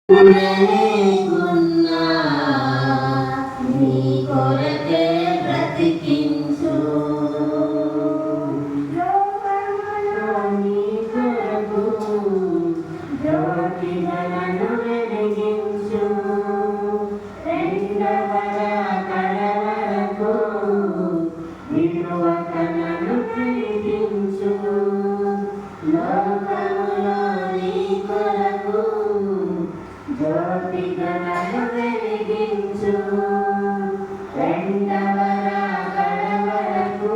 లేకున్నా నీ కొరకే బ్రతికించు లోకములో నీ కొరకు జ్యోతిలను వెలిగించు రెండవ రాకడ వరకు విడువక నన్ను ప్రీతించు లోకములో నీ కొరకు జ్యోతిలను వెలిగించు రెండవ రాకడ వరకు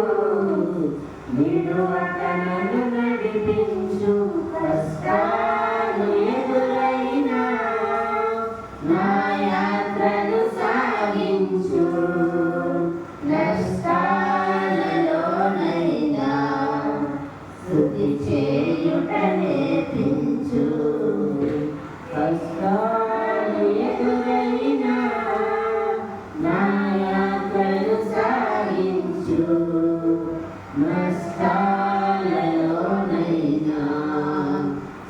విడువక నన్ను నడిపించు కష్టాలు ఎదురైనా నా యాత్రను సాగించు నష్టాలలోనైనా స్తుతి చేయుట నేర్పించు కష్టాలు ఎదురైనా నా యాత్రను సాగించు నష్టాలలోనైనా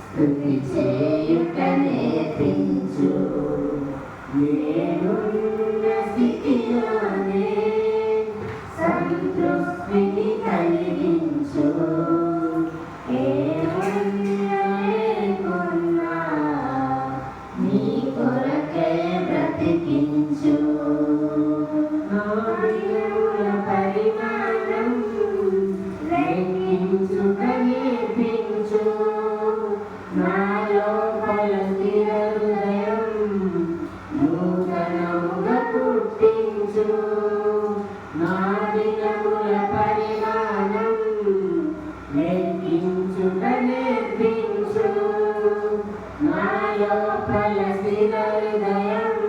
స్తుతి చేయుట నేర్పించు నేనున్న స్థితిలోనే సంతృప్తిని కలిగించు లేకున్నా నీ కొరకే బ్రతికించు నా దినముల పరిమాణం లెక్కించుట నేర్పించు నా లోపల స్థిర హృదయం నూతనముగా పుట్టించు నా దినముల పరిమాణం లెక్కించుట నేర్పించు నా లోపల స్థిర హృదయం